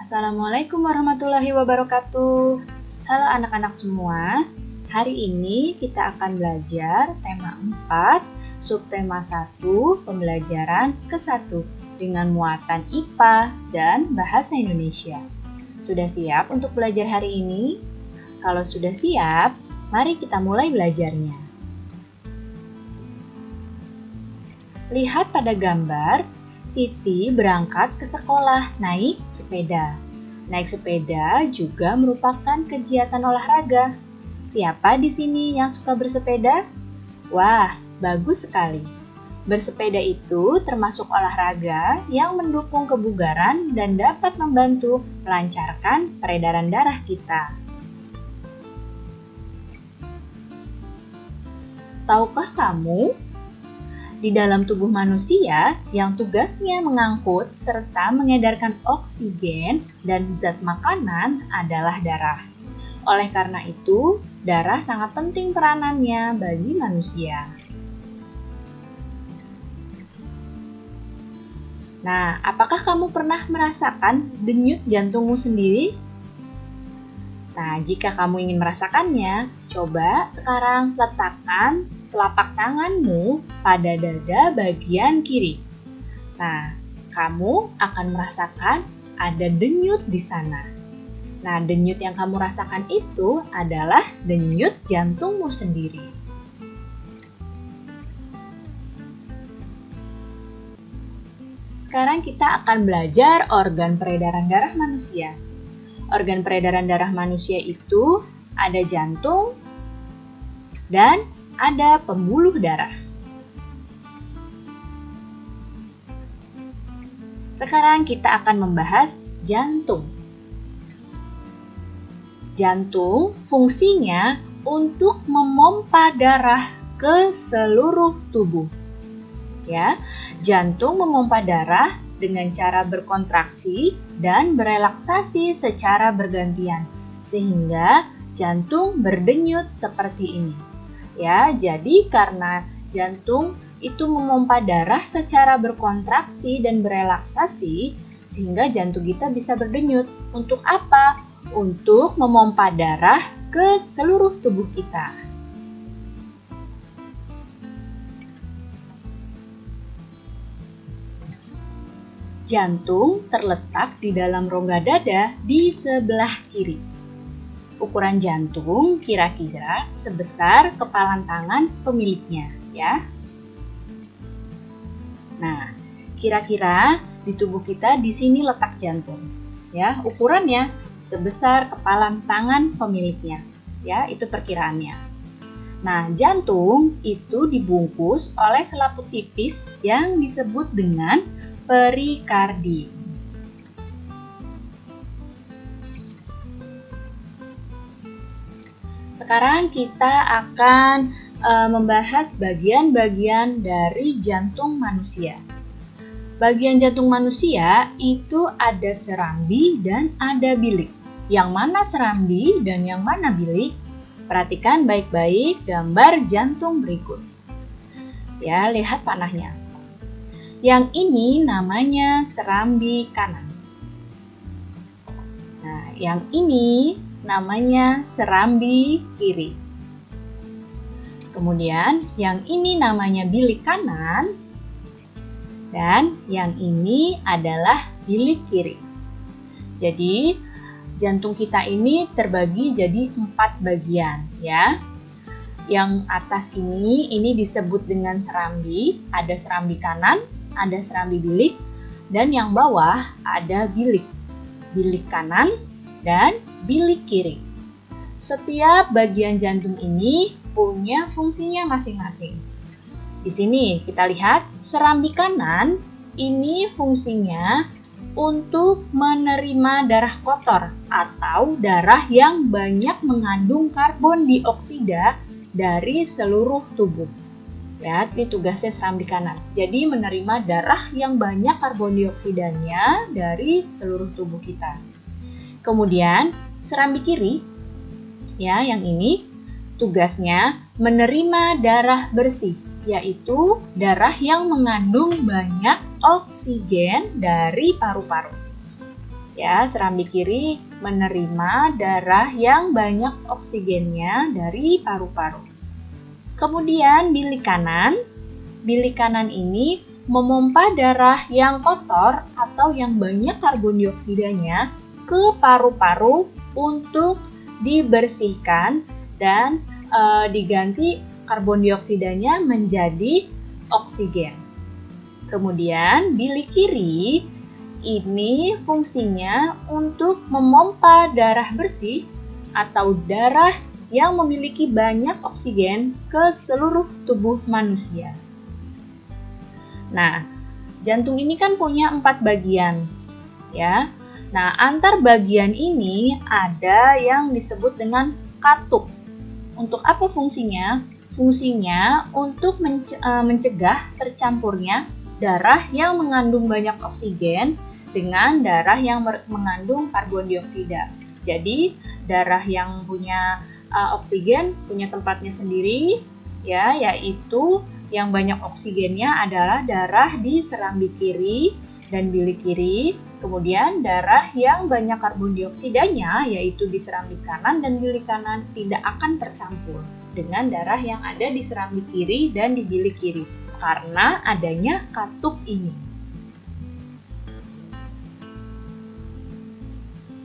Assalamualaikum warahmatullahi wabarakatuh. Halo anak-anak semua. Hari ini kita akan belajar tema 4, subtema 1, pembelajaran ke-1 dengan muatan IPA dan Bahasa Indonesia. Sudah siap untuk belajar hari ini? Kalau sudah siap, mari kita mulai belajarnya. Lihat pada gambar, Siti berangkat ke sekolah naik sepeda. Naik sepeda juga merupakan kegiatan olahraga. Siapa di sini yang suka bersepeda? Wah, bagus sekali. Bersepeda itu termasuk olahraga yang mendukung kebugaran dan dapat membantu melancarkan peredaran darah kita. Tahukah kamu? Di dalam tubuh manusia yang tugasnya mengangkut serta mengedarkan oksigen dan zat makanan adalah darah. Oleh karena itu, darah sangat penting peranannya bagi manusia. Nah, apakah kamu pernah merasakan denyut jantungmu sendiri? Nah, jika kamu ingin merasakannya, coba sekarang letakkan telapak tanganmu pada dada bagian kiri. Nah, kamu akan merasakan ada denyut di sana. Nah, denyut yang kamu rasakan itu adalah denyut jantungmu sendiri. Sekarang kita akan belajar organ peredaran darah manusia. Organ peredaran darah manusia itu ada jantung dan ada pembuluh darah. Sekarang kita akan membahas jantung. Jantung fungsinya untuk memompa darah ke seluruh tubuh. Ya, jantung memompa darah dengan cara berkontraksi dan berelaksasi secara bergantian, sehingga jantung berdenyut seperti ini. Ya, jadi karena jantung itu memompa darah secara berkontraksi dan berelaksasi, sehingga jantung kita bisa berdenyut. Untuk apa? Untuk memompa darah ke seluruh tubuh kita. Jantung terletak di dalam rongga dada di sebelah kiri. Ukuran jantung kira-kira sebesar kepalan tangan pemiliknya, ya. Nah, kira-kira di tubuh kita di sini letak jantung, ya. Ukurannya sebesar kepalan tangan pemiliknya, ya. Itu perkiraannya. Nah, jantung itu dibungkus oleh selaput tipis yang disebut dengan perikardi. Sekarang kita akan membahas bagian-bagian dari jantung manusia. Bagian jantung manusia itu ada serambi dan ada bilik. Yang mana serambi dan yang mana bilik? Perhatikan baik-baik gambar jantung berikut. Ya, lihat panahnya. Yang ini namanya serambi kanan. Nah, yang ini namanya serambi kiri. Kemudian yang ini namanya bilik kanan dan yang ini adalah bilik kiri. Jadi jantung kita ini terbagi jadi 4 bagian, ya. Yang atas ini disebut dengan serambi, ada serambi kanan, ada serambi bilik, dan yang bawah ada bilik. Bilik kanan dan bilik kiri. Setiap bagian jantung ini punya fungsinya masing-masing. Di sini kita lihat serambi kanan ini fungsinya untuk menerima darah kotor atau darah yang banyak mengandung karbon dioksida dari seluruh tubuh. Ya, ini tugasnya serambi kanan. Jadi menerima darah yang banyak karbon dioksidanya dari seluruh tubuh kita. Kemudian serambi kiri, ya, yang ini tugasnya menerima darah bersih, yaitu darah yang mengandung banyak oksigen dari paru-paru. Ya, serambi kiri menerima darah yang banyak oksigennya dari paru-paru. Kemudian bilik kanan ini memompa darah yang kotor atau yang banyak karbon dioksidanya ke paru-paru untuk dibersihkan dan diganti karbon dioksidanya menjadi oksigen. Kemudian bilik kiri ini fungsinya untuk memompa darah bersih atau darah yang memiliki banyak oksigen ke seluruh tubuh manusia. Nah, jantung ini kan punya 4 bagian, ya. Nah, antar bagian ini ada yang disebut dengan katup. Untuk apa fungsinya? Fungsinya untuk mencegah tercampurnya darah yang mengandung banyak oksigen dengan darah yang mengandung karbon dioksida. Jadi, darah yang punya oksigen punya tempatnya sendiri, ya, yaitu yang banyak oksigennya adalah darah di serambi kiri dan bilik kiri. Kemudian darah yang banyak karbon dioksidanya, yaitu di serambi kanan dan bilik kanan, tidak akan tercampur dengan darah yang ada di serambi kiri dan di bilik kiri karena adanya katup ini.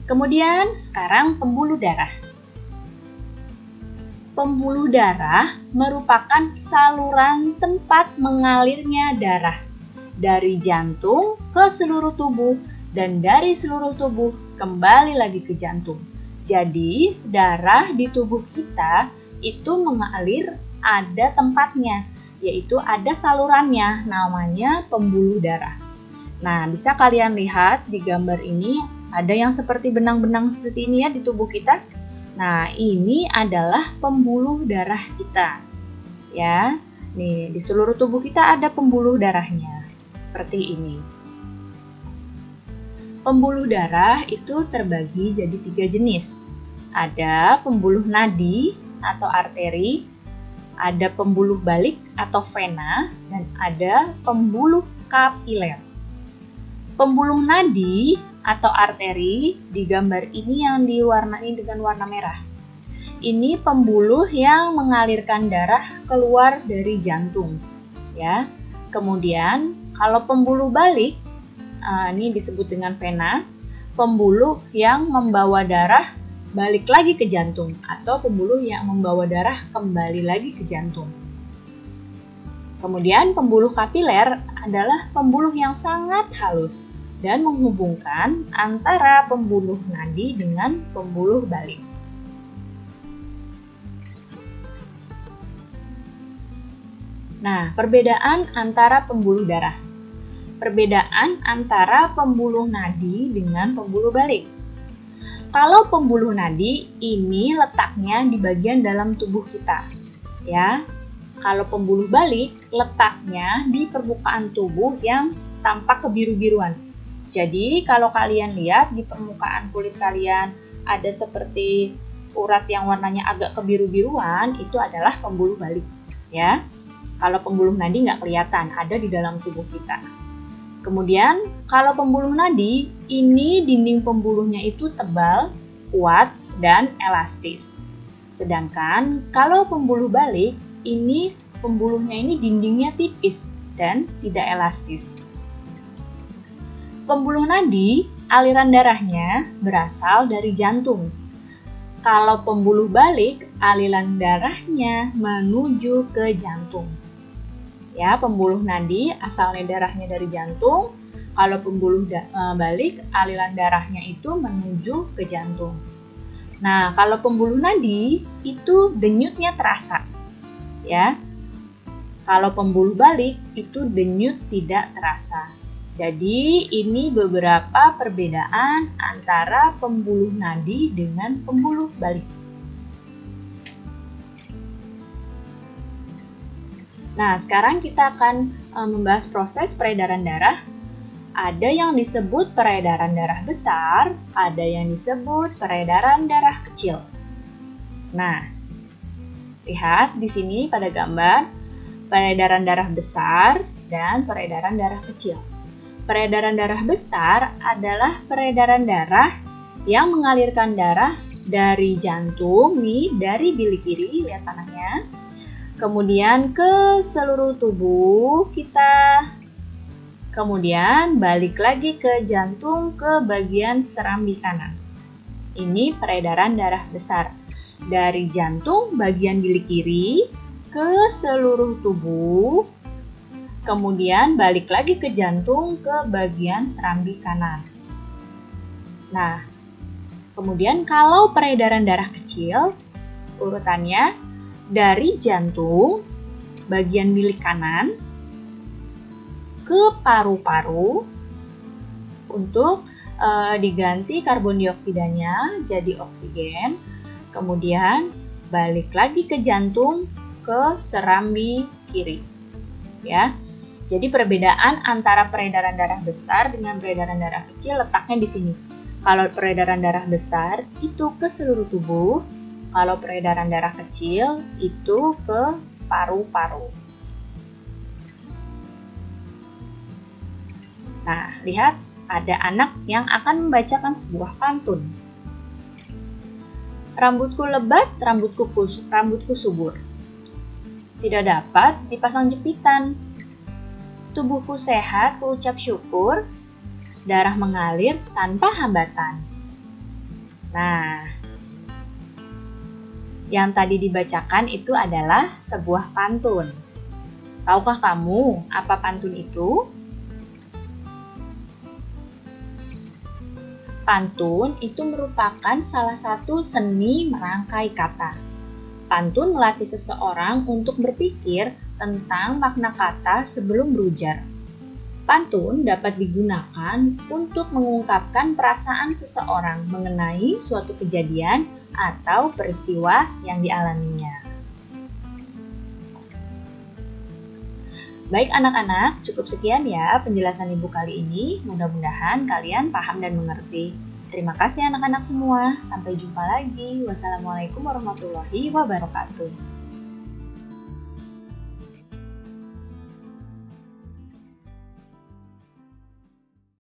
Kemudian sekarang pembuluh darah. Pembuluh darah merupakan saluran tempat mengalirnya darah dari jantung ke seluruh tubuh dan dari seluruh tubuh kembali lagi ke jantung. Jadi, darah di tubuh kita itu mengalir ada tempatnya, yaitu ada salurannya, namanya pembuluh darah. Nah, bisa kalian lihat di gambar ini ada yang seperti benang-benang seperti ini ya di tubuh kita. Nah, ini adalah pembuluh darah kita. Ya, nih di seluruh tubuh kita ada pembuluh darahnya. Seperti ini. Pembuluh darah itu terbagi jadi 3 jenis. Ada pembuluh nadi atau arteri, ada pembuluh balik atau vena, dan ada pembuluh kapiler. Pembuluh nadi atau arteri di gambar ini yang diwarnai dengan warna merah. Ini pembuluh yang mengalirkan darah keluar dari jantung, ya. Kemudian kalau pembuluh balik, ini disebut dengan vena, pembuluh yang membawa darah balik lagi ke jantung atau pembuluh yang membawa darah kembali lagi ke jantung. Kemudian pembuluh kapiler adalah pembuluh yang sangat halus dan menghubungkan antara pembuluh nadi dengan pembuluh balik. Nah, perbedaan antara pembuluh darah. Perbedaan antara pembuluh nadi dengan pembuluh balik. Kalau pembuluh nadi ini letaknya di bagian dalam tubuh kita, ya. Kalau pembuluh balik letaknya di permukaan tubuh yang tampak kebiru-biruan. Jadi kalau kalian lihat di permukaan kulit kalian ada seperti urat yang warnanya agak kebiru-biruan, itu adalah pembuluh balik, ya. Kalau pembuluh nadi nggak kelihatan, ada di dalam tubuh kita. Kemudian kalau pembuluh nadi, ini dinding pembuluhnya itu tebal, kuat, dan elastis. Sedangkan kalau pembuluh balik, ini pembuluhnya ini dindingnya tipis dan tidak elastis. Pembuluh nadi, aliran darahnya berasal dari jantung. Kalau pembuluh balik, aliran darahnya menuju ke jantung. Ya, pembuluh nadi asalnya darahnya dari jantung. Kalau pembuluh balik, aliran darahnya itu menuju ke jantung. Nah, kalau pembuluh nadi itu denyutnya terasa. Ya, kalau pembuluh balik itu denyut tidak terasa. Jadi ini beberapa perbedaan antara pembuluh nadi dengan pembuluh balik. Nah, sekarang kita akan membahas proses peredaran darah. Ada yang disebut peredaran darah besar, ada yang disebut peredaran darah kecil. Nah, lihat di sini pada gambar peredaran darah besar dan peredaran darah kecil. Peredaran darah besar adalah peredaran darah yang mengalirkan darah dari jantung, nih, dari bilik kiri, lihat panahnya, kemudian ke seluruh tubuh kita, kemudian balik lagi ke jantung ke bagian serambi kanan. Ini peredaran darah besar dari jantung bagian bilik kiri ke seluruh tubuh, kemudian balik lagi ke jantung ke bagian serambi kanan. Nah, kemudian kalau peredaran darah kecil, urutannya dari jantung bagian bilik kanan ke paru-paru untuk diganti karbon dioksidanya jadi oksigen, kemudian balik lagi ke jantung ke serambi kiri. Ya. Jadi perbedaan antara peredaran darah besar dengan peredaran darah kecil letaknya di sini. Kalau peredaran darah besar itu ke seluruh tubuh, kalau peredaran darah kecil itu ke paru-paru. Nah, lihat ada anak yang akan membacakan sebuah pantun. Rambutku lebat, rambutku subur. Tidak dapat dipasang jepitan. Tubuhku sehat, kuucap syukur, darah mengalir tanpa hambatan. Nah, yang tadi dibacakan itu adalah sebuah pantun. Tahukah kamu apa pantun itu? Pantun itu merupakan salah satu seni merangkai kata. Pantun melatih seseorang untuk berpikir tentang makna kata sebelum berujar. Pantun dapat digunakan untuk mengungkapkan perasaan seseorang mengenai suatu kejadian atau peristiwa yang dialaminya. Baik anak-anak, cukup sekian ya penjelasan Ibu kali ini. Mudah-mudahan kalian paham dan mengerti. Terima kasih anak-anak semua. Sampai jumpa lagi. Wassalamualaikum warahmatullahi wabarakatuh.